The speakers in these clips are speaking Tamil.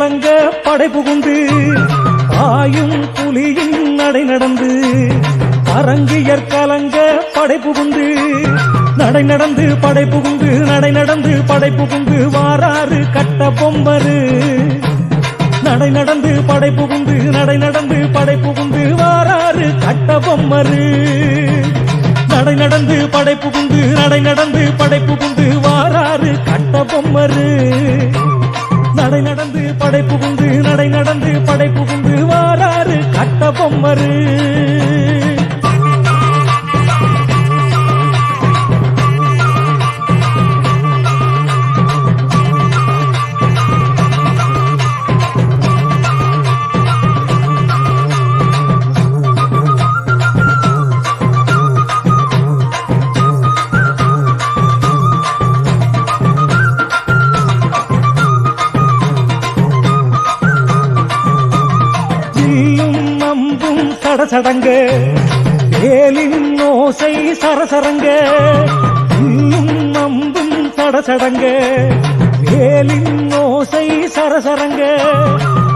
கலங்க படை புகுந்து பாயும் புலியின் நடை நடந்து அரங்கியர் கலங்க படை புகுந்து நடை நடந்து படை புகுந்து நடை நடந்து படை புகுந்து வாராறு கட்ட பொம்மரு நடை நடந்து படை புகுந்து நடை நடந்து படை புகுந்து வாராறு கட்ட பொம்மரு நடை நடந்து படை புகுந்து நடை நடந்து படை புகுந்து வாராறு கட்ட பொம்மரு நடை நடந்து படை புகுந்து நடை நடந்து படை புகுந்து வாராறு கட்ட பொம்மரு சடசடங்க வேலின் ஓசை சரசரங்க அம்பும் சடசடங்க வேலின் ஓசை சரசரங்க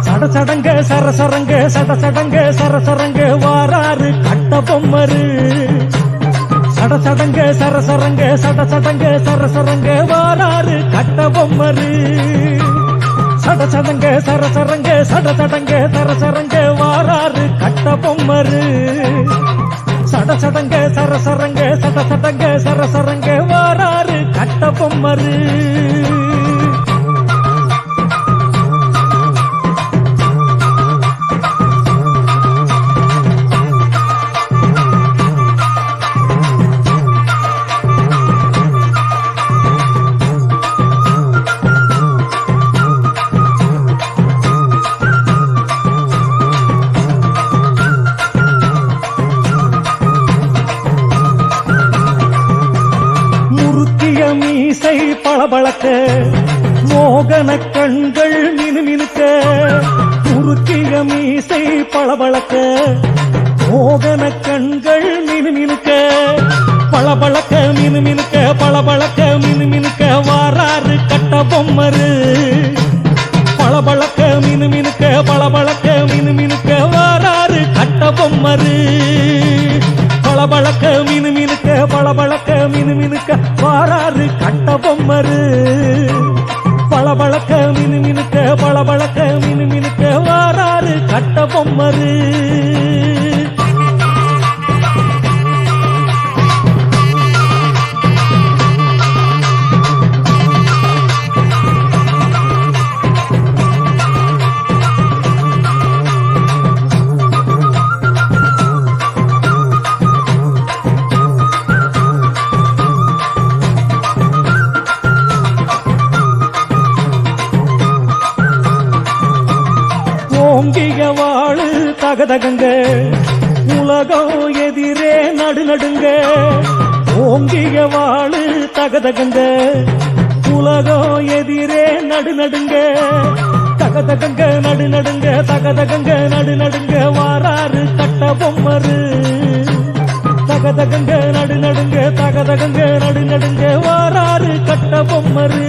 சடசடங்க சரசரங்க சடசடங்க சரசரங்க வாராறு கட்ட பொம்மரு சடசடங்க சரசரங்க சடசடங்க சரசரங்க வாராறு கட்ட பொம்மரு சடசடங்க சரசரங்க சடசடங்க சரசரங்க வாராறு கட்ட பொம்மரு சடசடங்க சரசரங்க சடசடங்க சரசரங்க வாராறு கட்ட பொம்மரு மீசை பளபளக்க மோகன கண்கள் மினுமினுக்க முறுக்கிய மீசை பளபளக்க மோகன கண்கள் மினுமினுக்க பளபளக்க மினுமினுக்க பளபளக்க மினுமினுக்க வாராறு கட்ட பொம்மரு பளபளக்க மினுமினுக்க பளபளக்க மினுமினுக்க வாராறு கட்ட பொம்மரு பளபளக்க மினுமினுக்க பளபளக்க மினுமினுக்க வாராறு கட்ட பொம்மரு பளபளக்க மினுமினுக்க பளபளக்க மினுமினுக்க வாராறு கட்ட பொம்மரு ஓங்கிய வாழு தகதகங்க உலகம் எதிரே நடுநடுங்க ஓங்கிய வாழு தகதகங்க உலகம் எதிரே நடுநடுங்க தகதகங்க நடுநடுங்க தகதகங்க நடுநடுங்க வாராறு கட்ட பொம்மரு தகதகங்க நடுநடுங்க தகதகங்க நடுநடுங்க வாராறு கட்ட பொம்மரு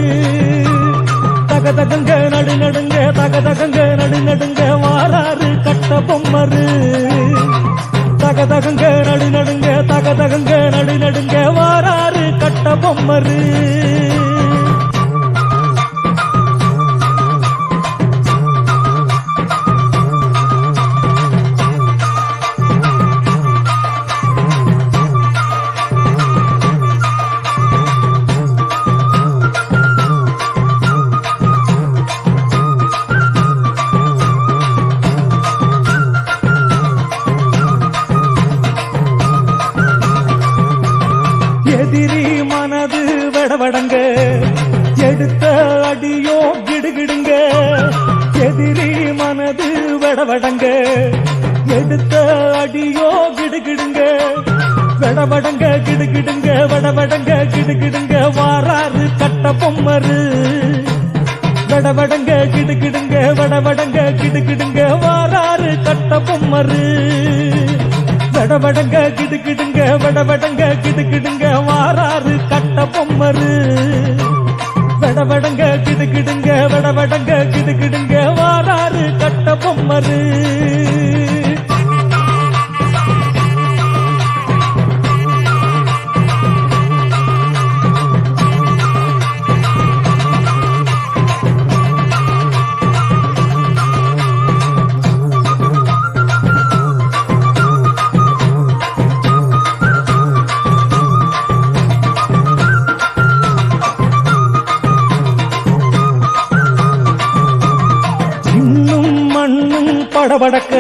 தகதகங்க நடுநடுங்க தகதகங்க நடுநடுங்க வாராறு கட்ட பொம்மரு தகதகங்க நடுநடுங்க தகதகங்க நடுநடுங்க வாராறு கட்ட பொம்மரு எதிரி மனது வடவடங்க எடுத்த அடியோ கிடுகிடுங்க எதிரி மனது வடவடங்க எடுத்த அடியோ கிடுகிடுங்க வடவடங்க கிடுகிடுங்க வடவடங்க கிடுகிடுங்க வாராறு கட்ட பொம்மரு வடவடங்க கிடுகிடுங்க வடவடங்க கிடுகிடுங்க வாராறு கட்ட பொம்மரு வடவடங்க கிடுகிடுங்க வடவடங்க கிடுகிடுங்க வாராறு கட்ட பொம்மரு வடவடங்க கிடுகிடுங்க வடவடங்க கிடுகிடுங்க வாராறு பொம்மரு. படபடக்க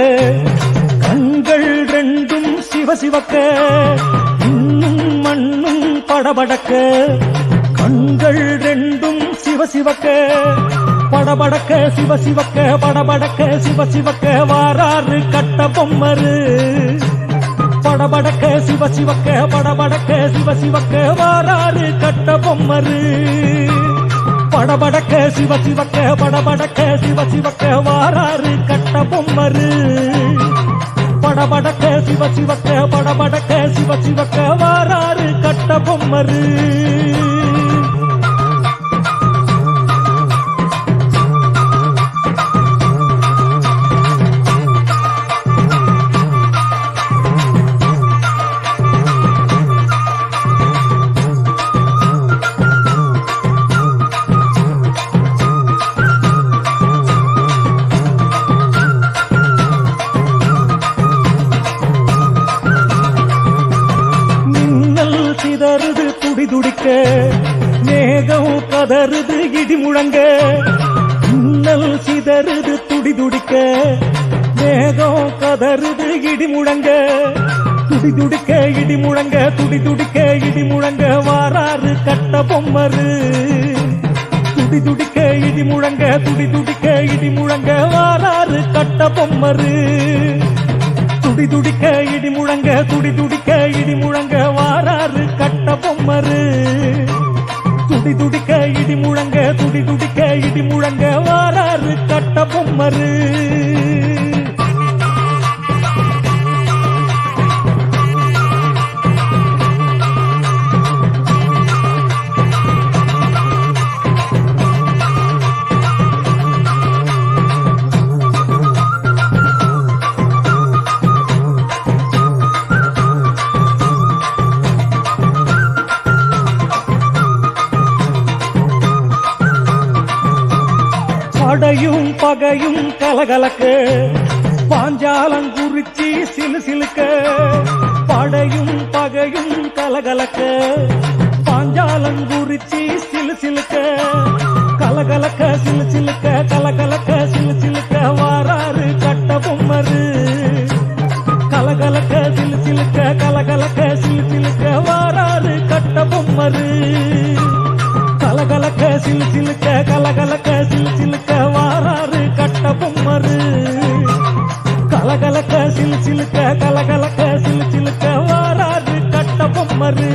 கண்கள் ரெண்டும் சிவசிவக்க, இன்னும் மண்ணும் படபடக்க கண்கள் ரெண்டும் சிவசிவக்க, படபடக்க சிவசிவக்க படபடக்க சிவசிவக்க வாராறு கட்ட பொம்மரு. படபடக்க சிவசிவக்க படபடக்க சிவசிவக்க வாராறு கட்ட பொம்மரு. படபடக்க சிவசிவக்க படபடக்க சிவசிவக்க வாராறு கட்ட பொம்மரு. படபடக்க சிவசிவக்க படபடக்க சிவசிவக்க வாராறு கட்ட பொம்மரு. சிதறுது துடி துடிக்க, மேகம் கதறுது இடி முழங்க. மின்னல் சிதறுது துடி துடிக்க, மேகம் கதறுது இடி முழங்க. துடி துடிக்க இடி முழங்க துடி துடிக்க இடி முழங்க வாராறு கட்ட பொம்மரு. துடி துடிக்க இடி முழங்க துடி துடிக்க இடி முழங்க வாராறு கட்ட பொம்மரு. துடி துடிக்க இடி முழங்க துடி துடிக்க இடி முழங்க வாராறு கட்ட பொம்மரு. துடி துடிக்க இடி முழங்க துடி துடிக்க இடி முழங்க வாராறு கட்ட பொம்மரு. படையும் பகையும் கலகலக்க, பாஞ்சாலங்குறிச்சி சிலு சிலுக்க. படையும் பகையும் கலகலக்க, பாஞ்சாலங்குறிச்சி சிலு சிலுக்க. கலகலக்க சிலு சிலுக்க கலகலக்க சிலு சிலுக்க வாராறு கட்ட பொம்மரு. கலகலக்க சிலு சிலுக்க கலகலக்க சிலு சிலுக்க வாராறு கட்ட பொம்மரு. கலகலக்க சிலு சிலுக்க கலகலக்க சிலு சிலுக்க வாராறு கட்ட பொம்மரு. கலகலக்க சிலு சிலுக்க கலகலக்க சிலு சிலுக்க வாராறு கட்ட பொம்மரு.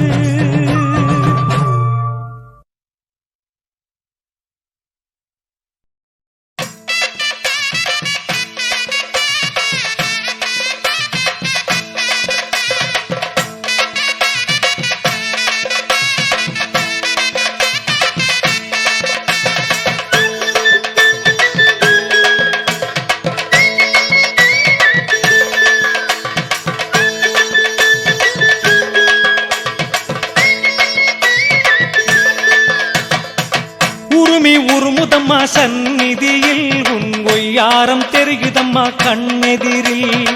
உருமுதம்மா சந்நிதியில் உன் ஒய்யாரம் தெரியுதம்மா கண்ணெதிரில்.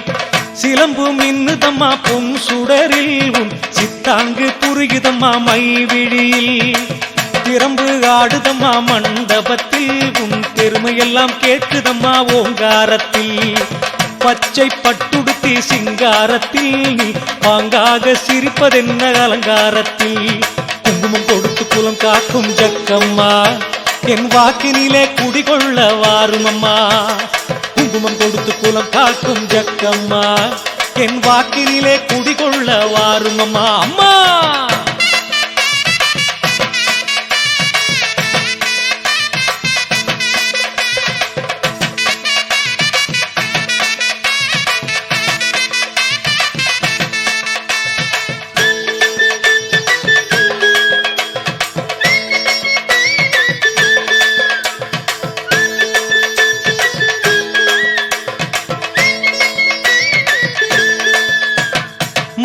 சிலம்பு மின்னுதம்மா பொன் சுடரில் உன் சித்தாங்கு புரியுதம்மா மைவிழியில். திறம்பு ஆடுதம்மா மண்டபத்தில் உன் பெருமையெல்லாம் கேட்குதம்மா ஓங்காரத்தில். பச்சை பட்டுடுத்தி சிங்காரத்தில் நீ பாங்காக சிரிப்பதென்ன அலங்காரத்தில். குங்குமம் கொடுத்து குலம் காக்கும் ஜக்கம்மா என் வாக்கினிலே குடிகொள்ள வாருமம்மா. குங்குமம் கொடுத்து குலம் காக்கும் ஜக்கம்மா என் வாக்கினிலே குடிகொள்ள வாருமம்மா. அம்மா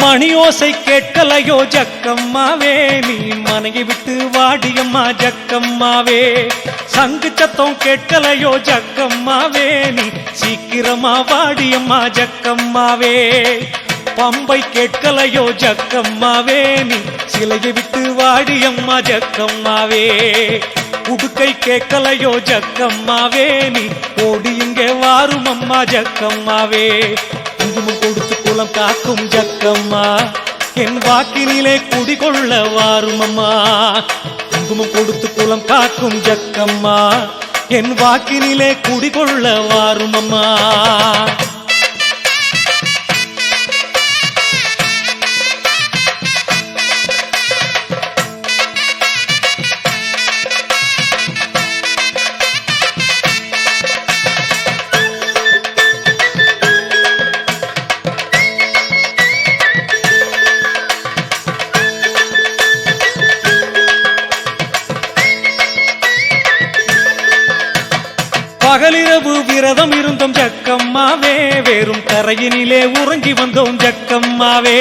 மணியோசை கேட்கலையோ ஜக்கம்மாவே நீ மனையை விட்டு வாடியம்மா ஜக்கம்மாவே சங்கு சத்தம் கேட்கலையோ ஜக்கம்மாவே நீ சீக்கிரமா வாடியம்மா ஜக்கம்மாவே பம்பை கேட்கலையோ ஜக்கம்மாவே நீ சிலையை விட்டு வாடியம்மா ஜக்கம்மாவே உடுக்கை கேட்கலையோ ஜக்கம்மாவே நீ ஓடி இங்கே வாரும் அம்மா ஜக்கம்மாவே குங்குமம் கொடுத்து குலம் காக்கும் ஜக்கம்மா என் வாக்கினிலே குடிகொள்ள வாரும் அம்மா குங்குமம் கொடுத்து குலம் காக்கும் ஜக்கம்மா என் வாக்கினிலே குடிகொள்ள வாரும் அம்மா பகலிரவு விரதம் இருந்தோம் ஜக்கம்மாவே வேறும் கரையினிலே உறங்கி வந்தோம் ஜக்கம்மாவே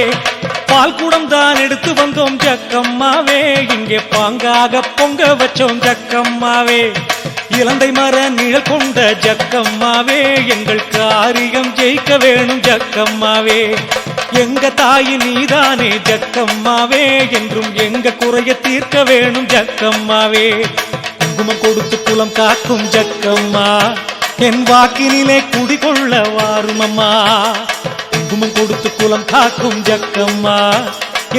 பால் குடம் தான் எடுத்து வந்தோம் ஜக்கம்மாவே இங்கே பாங்காக பொங்க வச்சோம் ஜக்கம்மாவே இலந்தை மர நிழல் கொண்ட ஜக்கம்மாவே எங்கள் காரியம் ஜெயிக்க வேணும் ஜக்கம்மாவே எங்க தாயி நீதானே ஜக்கம்மாவே என்றும் எங்க குறைய தீர்க்க வேணும் ஜக்கம்மாவே குங்குமம் கொடுத்து குலம் காக்கும் ஜக்கம்மா என் வாக்கினிலே குடிகொள்ள வாரும் அம்மா குங்குமம் கொடுத்து குலம் காக்கும் ஜக்கம்மா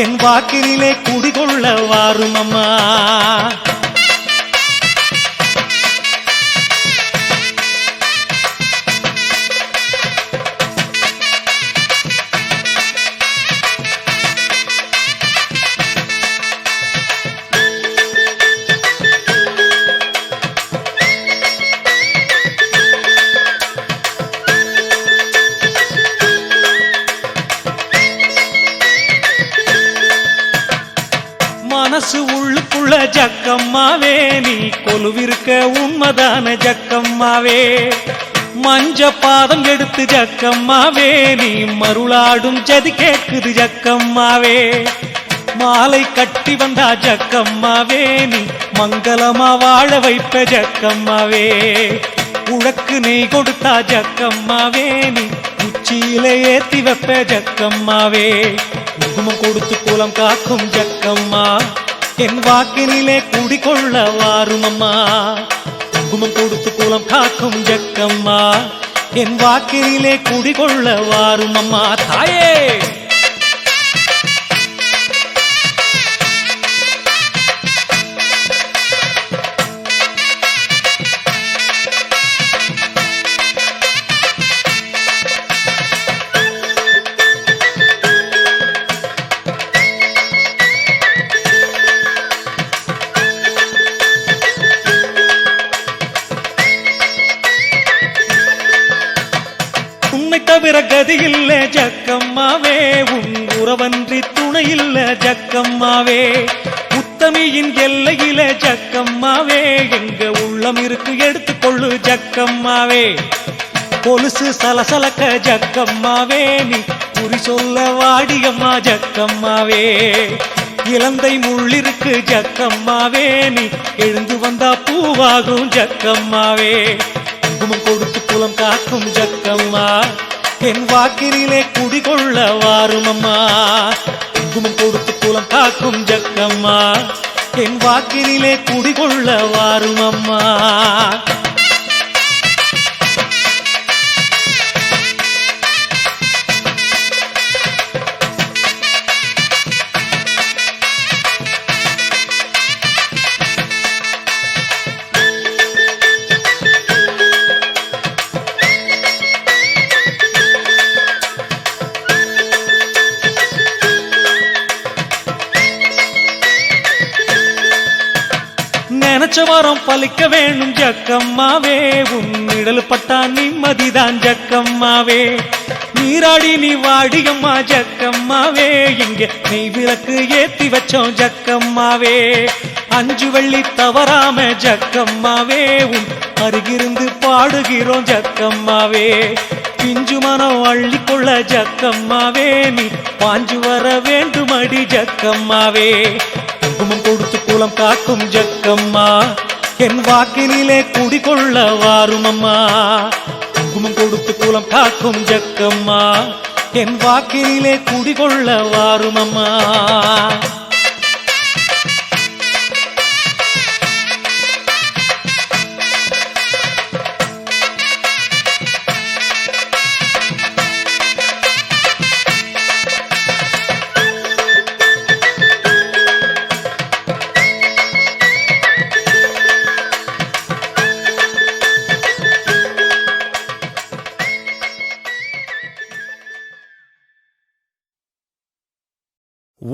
என் வாக்கினிலே குடிகொள்ள வாரும் அம்மா மனசு உள்ளுக்குள்ள ஜக்கம்மாவே நீ கொலுவிருக்க உண்மைதான ஜக்கம்மாவே மஞ்ச பாதம் எடுத்து ஜக்கம்மாவே நீ மருளாடும் ஜதி கேட்குது ஜக்கம்மாவே மாலை கட்டி வந்தா ஜக்கம்மாவே நீ மங்களமா வாழ வைப்ப ஜக்கம்மாவே உழக்கு நெய் கொடுத்தா ஜக்கம்மாவே நீ உச்சியிலே ஏத்தி வைப்ப ஜக்கம்மாவே குங்குமம் கொடுத்து குலம் காக்கும் ஜக்கம்மா என் வாக்கினிலே குடிகொள்ள வாரும் அம்மா குங்குமம் கொடுத்து குலம் காக்கும் ஜக்கம்மா என் வாக்கினிலே குடிகொள்ள வாரும் அம்மா தாயே தவிர கதி இல்ல ஜக்கம்மாவே உன் உறவன்றி துணை இல்ல ஜக்கம்மாவே உத்தமியின் எல்லையில ஜக்கம்மாவே எங்க உள்ளம் இருக்கு எடுத்துக்கொள்ளு ஜக்கம்மாவே கொலுசு சலசலக்க ஜக்கம்மாவே நீ குறி சொல்ல வாடியம்மா ஜக்கம்மாவே இலந்தை முள்ளிருக்கு ஜக்கம்மாவே நீ எழுந்து வந்தா பூவாகும் ஜக்கம்மாவே குங்குமம் கொடுத்து குலம் காக்கும் ஜக்கம்மா என் வாக்கினிலே குடிகொள்ள வாரும் அம்மா குங்குமம் கொடுத்து குலம் காக்கும் ஜக்கம்மா என் வாக்கினிலே குடிகொள்ள வாரும் அம்மா நினைச்ச வரம் பலிக்க வேணும் ஜக்கம்மாவே உன்னிடல் பட்டா நிம்மதிதான் ஜக்கம்மாவே நீராடி நீ வாடியம்மா ஜக்கம்மாவே இங்கே நெய் விளக்கு ஏத்தி வச்சோம் ஜக்கம்மாவே 5 வெள்ளி தவறாம ஜக்கம்மாவே உன் அருகிருந்து பாடுகிறோம் ஜக்கம்மாவே பிஞ்சு மனம் அள்ளிக்கொள்ள ஜக்கம்மாவே நீ பாஞ்சு வர வேண்டுமடி ஜக்கம்மாவே. குங்குமம் கொடுத்து குலம் காக்கும் ஜக்கம்மா என் வாக்கினிலே குடிகொள்ள வாருமம்மா. குங்குமம் கொடுத்து குலம் காக்கும் ஜக்கம்மா என் வாக்கினிலே குடிகொள்ள வாருமம்மா.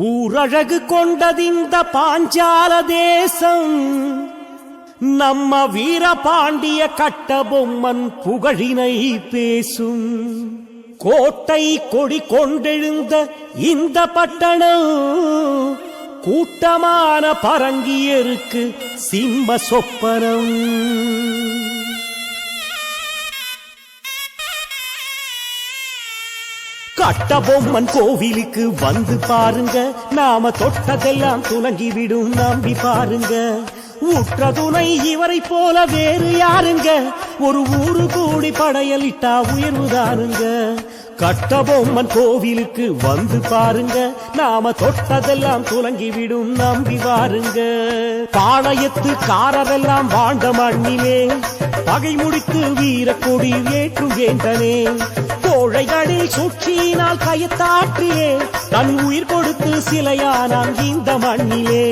ஊரழகு கொண்டதிந்த பாஞ்சால தேசம் நம்ம வீரபாண்டிய கட்டபொம்மன் புகழினை பேசும். கோட்டை கொடி கொண்டெழுந்த இந்த பட்டணம் கூட்டமான பரங்கியருக்கு சிம்ம சொப்பனம். கட்டபொம்மன் கோவிலுக்கு வந்து பாருங்க, நாம தொட்டதெல்லாம் துலங்கிவிடும் நம்பி பாருங்க. உற்ற துணை இவரை போல வேறு யாருங்க, ஒரு ஊரு கூடி படையலிட்டா உயர்வுதாருங்க. கட்டபொம்மன் கோவிலுக்கு வந்து பாருங்க, நாம தொட்டதெல்லாம் துலங்கிவிடும் நம்பி பாருங்க. பாளையத்து காரரெல்லாம் வாழ்ந்த மண்ணிலே பகை முடித்து வீர கொடி ஏற்றும் வேண்டனே. கோழைகளில் சுற்றினால் கயத்தாற்றியே தன் உயிர் கொடுத்து சிலையானான் இந்த மண்ணிலே.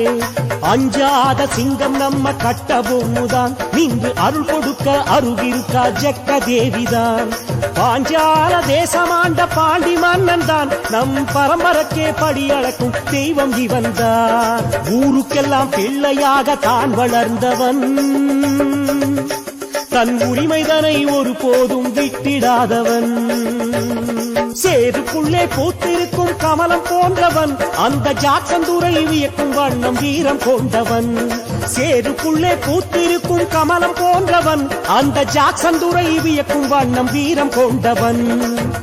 அஞ்சாத சிங்கம் நம்ம கட்டபொம்முதான், நின்று அருள் கொடுக்க அருகிருக்கா ஜக்க தேவிதான். பாஞ்சால தேசமாண்ட பாண்டி மன்னன் தான், நம் பரம்பரைக்கே படியளக்கும் தெய்வம் இவன்தான். ஊருக்கெல்லாம் பிள்ளையாக தான் வளர்ந்தவன், தன் உரிமைதனை ஒரு போதும் விட்டிடாதவன். சேருக்குள்ளே பூத்திருக்கும் கமலம் போன்றவன், அந்த ஜாக்சந்துரை வியக்கும் வண்ணம் வீரம் கொண்டவன். சேருக்குள்ளே பூத்திருக்கும் கமலம் போன்றவன், அந்த ஜாக்சந்துரை வியக்கும் வண்ணம் வீரம் கொண்டவன்.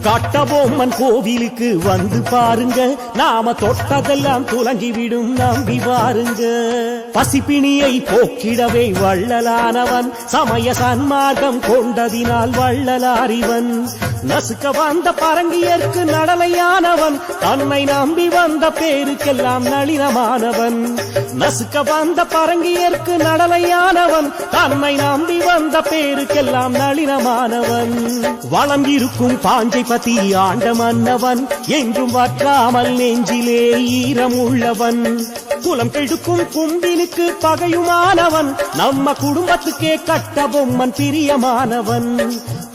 கட்டபொம்மன் கோவிலுக்கு வந்து பாருங்க, நாம தொட்டதெல்லாம் துலங்கிவிடும் நம்பி பாருங்க. பசிப்பிணியை போக்கிடவே வள்ளலானவன், சமய சன்மார்க்கம் கொண்டதினால் வள்ளலாரிவன். நசுக்க வந்த பரங்கியர்க்கு நடலையானவன், தன்னை நம்பி வந்த பேருக்கெல்லாம் நளினமானவன். நசுக்க வந்த பரங்கியர்க்கு நடலையானவன், தன்னை நம்பி வந்த பேருக்கெல்லாம் நளினமானவன். வளம் இருக்கும் பாஞ்சை பத்தி ஆண்ட மன்னவன், என்றும் வற்றாமல் நெஞ்சிலே ஈரம் உள்ளவன். குலம் கெடுக்கும் கும்பினுக்கு பகையுமானவன், நம்ம குடும்பத்துக்கே கட்டபொம்மன் பிரியமானவன்.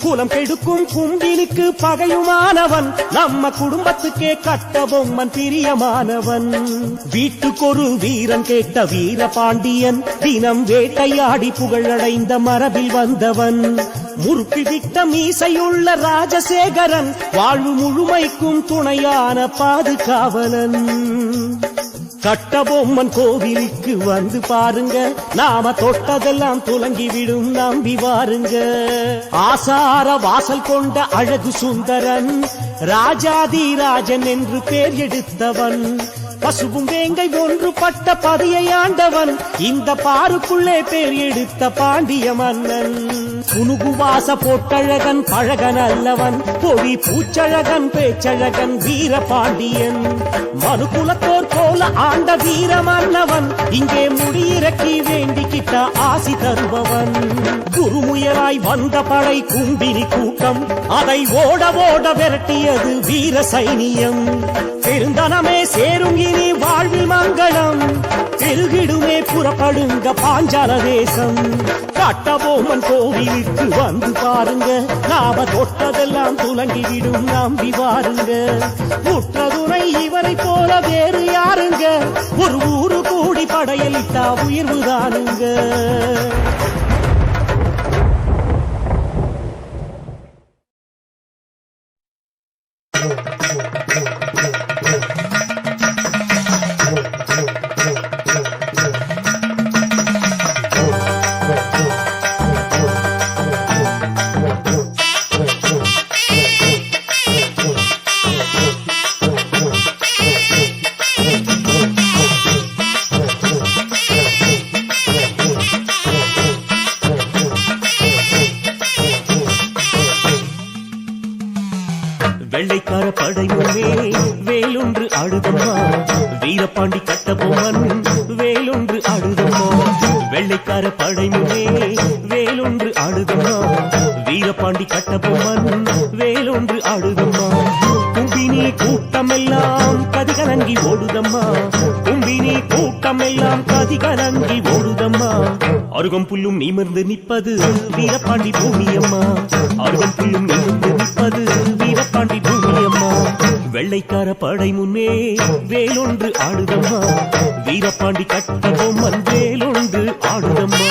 குலம் கெடுக்கும் கும்பினுக்கு பகையுமானவன், நம்ம குடும்பத்துக்கே கட்டபொம்மன் பிரியமானவன். வீட்டுக்கொரு வீரன் கேட்ட வீரபாண்டியன், தினம் வேட்டையாடி புகழடைந்த மரபில் வந்தவன். முறுக்கி விட்ட மீசையுள்ள ராஜசேகரன், வாழ்வு முழுமைக்கும் துணையான பாதுகாவலன். கட்டபொம்மன் கோவிலுக்கு வந்து பாருங்க, நாம தொட்டதெல்லாம் துலங்கிவிடும் நம்பி வாருங்க. ஆசார வாசல் கொண்ட அழகு சுந்தரன், ராஜாதி ராஜன் என்று பேர் எடுத்தவன். பசுவும் வேங்கை ஒன்று பட்ட பதியை ஆண்டவன், இந்த பாருக்குள்ளே பேர் எடுத்த பாண்டிய மன்னன். புனுகுவாச போட்டழகன் பழகன் அல்லவன், பொடி பூச்சழகன் பேச்சழகன் வீரபாண்டியன். மனுகுலத்தோர் போல ஆண்ட வீர மன்னவன், இங்கே முடியிறக்கி வேண்டிக்கிட்ட ஆசி தருபவன். குருமுயலாய் வந்த படை கும்பினி கூட்டம், அதை ஓட ஓட விரட்டியது வீர சைனியம். பெருந்தனமே சேரும் இனி வாழ்வில் மங்களம், பெருகிடுமே புறப்படுங்க பாஞ்சால தேசம். கட்டபொம்மன் கோவிலுக்கு வந்து பாருங்க, நாம தொட்டதெல்லாம் துலங்கிவிடும் நம்பி வாருங்க. உற்ற துணை இவரை போல வேறு யாருங்க, ஒரு ஊரு கூடி படையலிட்டா உயர்வுதானுங்க. வெள்ளைக்கார படை முன்னே வேலொன்று ஆடுதம்மா வீரபாண்டி கட்டபொம்மன் வேலொன்று ஆடுதம்மா வெள்ளைக்கார படை முன்னே வேலொன்று ஆடுதம்மா வீரபாண்டி கட்டபொம்மன் வேலொன்று ஆடுதம்மா கும்பினி கூட்டமெல்லாம் கதிகலங்கி ஓடுதம்மா கும்பினி கூட்டமெல்லாம் கதிகலங்கி ஓடுதம்மா அருகம் புல்லும் நிமிர்ந்து நிற்பது வீரபாண்டி பூமியம்மா அருகம் புல்லும் நிமிர்ந்து நிற்பது வீரபாண்டி பூமியம்மா வெள்ளைக்கார படை முன்னே வேலொன்று ஆடுதம்மா வீரபாண்டி கட்டபொம்மன் வேலொன்று ஆடுதம்மா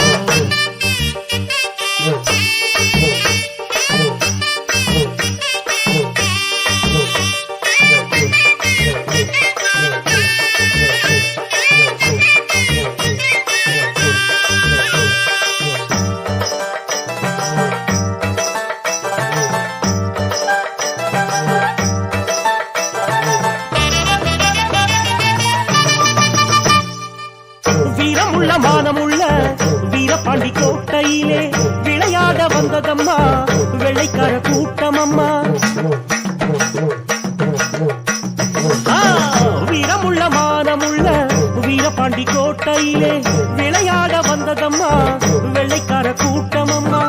வீரமுள்ள மானமுள்ள வீரபாண்டி கோட்டையிலே விளையாட வந்ததம்மா வெள்ளைக்கார கூட்டமம்மா வீரமுள்ள மானமுள்ள வீரபாண்டி கோட்டையிலே விளையாட வந்ததம்மா வெள்ளைக்கார கூட்டமம்மா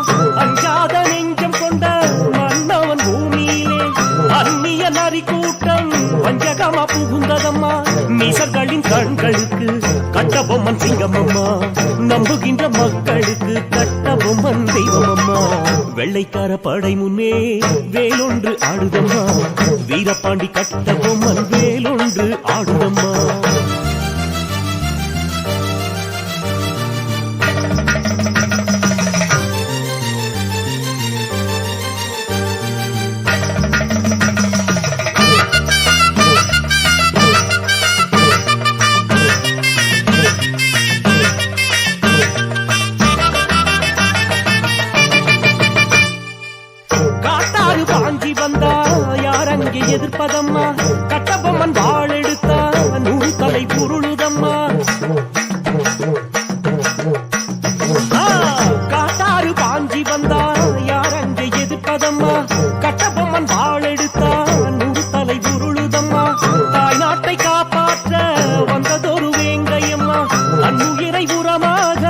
அஞ்சாத நெஞ்சம் கொண்ட மன்னவன் பூமியிலே அந்நிய நரி கூட்டம் வஞ்சகமா புகுந்ததம்மா மீசர்களின் கண்களுக்கு கட்டபொம்மன் சிங்கமம்மா நம்புகின்ற மக்களுக்கு கட்டபொம்மன் தெய்வமம்மா வெள்ளைக்கார படை முன்னே வேலொன்று ஆடுதம்மா வீரபாண்டி கட்டபொம்மன் வேலொன்று ஆடுதம்மா பாஞ்சி வந்தா யாரங்கே எதிர்ப்பதம்மா கட்டபொம்மன் வாள் எடுத்தா நூறு தலை புருளுதம்மா காட்டாறு பாஞ்சி வந்தா யாரங்கே எதிர்ப்பதம்மா கட்டபொம்மன் வாள் எடுத்தா நூறு தலை புருளுதம்மா தாய் நாட்டை காப்பாற்ற வந்ததொரு வேங்கையம்மா அன்னுயிரை உரமாக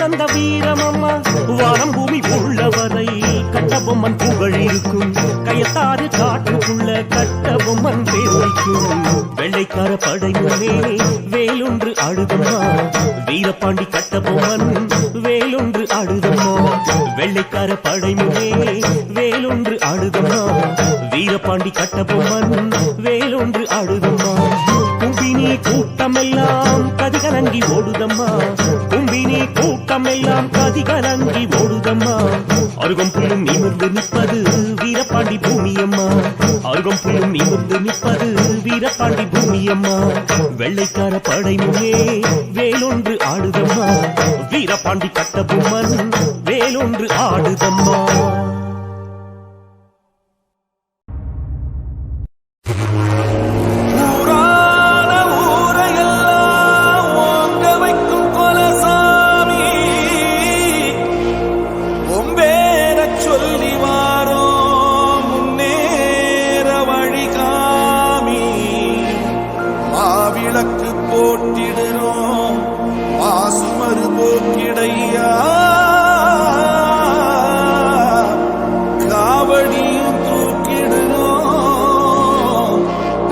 தந்த வீரமம்மா வானம் பூமி உள்ளவரை கட்டபொம்மன் புகழ் இருக்கும் கயத்தாறு காட்டுக்குள்ள கட்டபொம்மன் பேர் வைக்கும் வெள்ளைக்கார படை முன்னே வேலொன்று ஆடுதம்மா வீரபாண்டி கட்டபொம்மன் வேலொன்று ஆடுதம்மா வெள்ளைக்கார படை முன்னே வேலொன்று ஆடுதம்மா வீரபாண்டி கட்டபொம்மன் வேலொன்று ஆடுதம்மா கும்பினி கூட்டமெல்லாம் கதிகலங்கி ஓடுதம்மா கும்பினி கூட்டமெல்லாம் கதிகலங்கி ஓடுதம்மா அருகம் புல்லும் நிமிர்ந்து நிற்பது வீரபாண்டி பூமியம்மா அருகம் புல்லும் நிமிர்ந்து நிற்பது வீரபாண்டி பூமியம்மா வெள்ளைக்கார படை முன்னே வேலொன்று ஆடுதம்மா வீரபாண்டி கட்டபொம்மன் வேலொன்று ஆடுதம்மா விளக்கு போட்டிடுறோம் மாசுமறு போக்கிடையா காவடியும் தூக்கிடுறோம்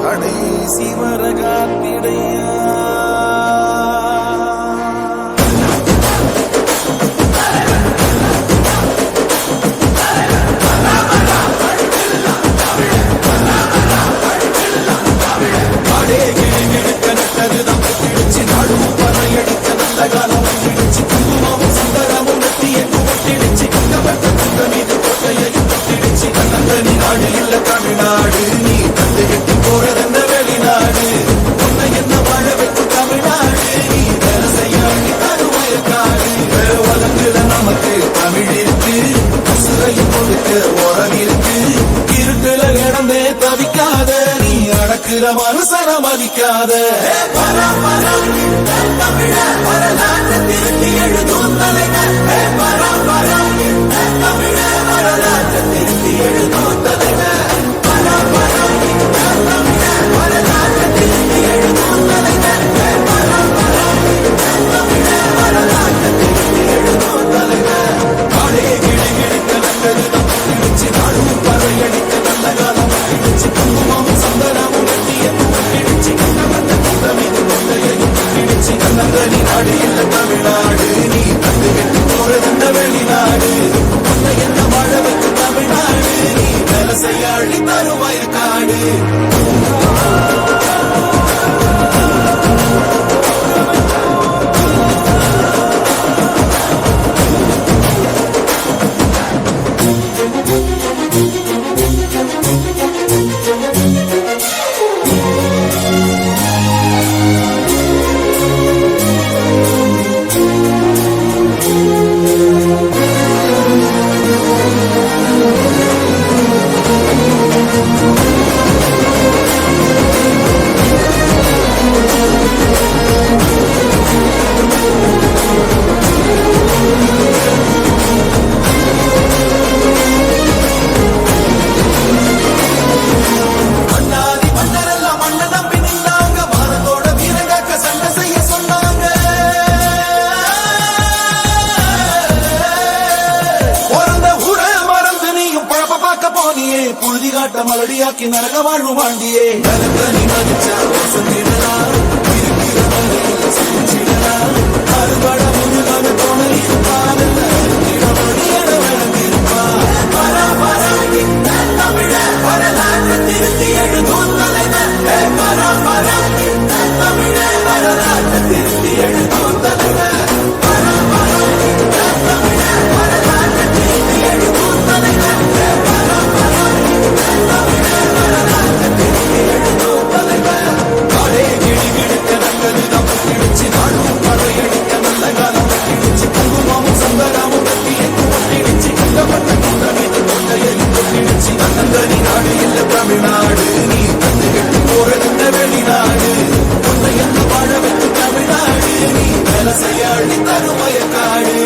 கடைசி வர காத்திடையா தமிழ்நாடு நீ தந்து கட்டி போறதென்ன வெளிநாடு உன்னை என்ன வாழ வைக்கும் தமிழ்நாடு நீ வேலை செய்ய தருவயக்காடு வழங்குல நமக்கு தமிழ் இருக்கு சுரையும் கொடுக்க உரம் இருக்கு இருட்டுல இடந்தே தவிக்காத நீ அடக்குற மனுஷன மதிக்காத தமிழ வரலாற்று திருத்தி எழுதும் தலைவர் தமிழ வரலாற்று திருத்தி எழுதும் தலைவர் செய்யாழி தருவய காடு புழுதி காட்ட மலடியாக்கி நரக வாழ்வு வாண்டியே நலங்கனி மதிச்சா சொல்லிடலாம் இருக்கிற மலையில செஞ்சிடலாம் அறுபட முழுகான துணை இருப்பான் இடமொழியட விளங்கிருப்பான் பராபராகி தமிழ வரலாற்று திருத்தி எழுதும் தலைவர் பராபராகி தமிழ வரலாற்று திருத்தி எழுதும் தலைவர் பராபராகி தமிழ வரலாற்று திருத்தி எழுதும் தலைவர் தமிழ்நாடு நீ தந்து கெட்டு போறதுங்க வெளிநாடு உன்னை என்ன வாழ வைத்து தமிழ்நாடு நீ வேலை செய்யாழி தருவய காடு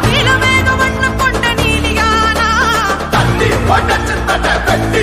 நீலமேக வண்ணம் கொண்ட நீலியானா தண்ணி பட்டச்சு தட்ட வெட்டி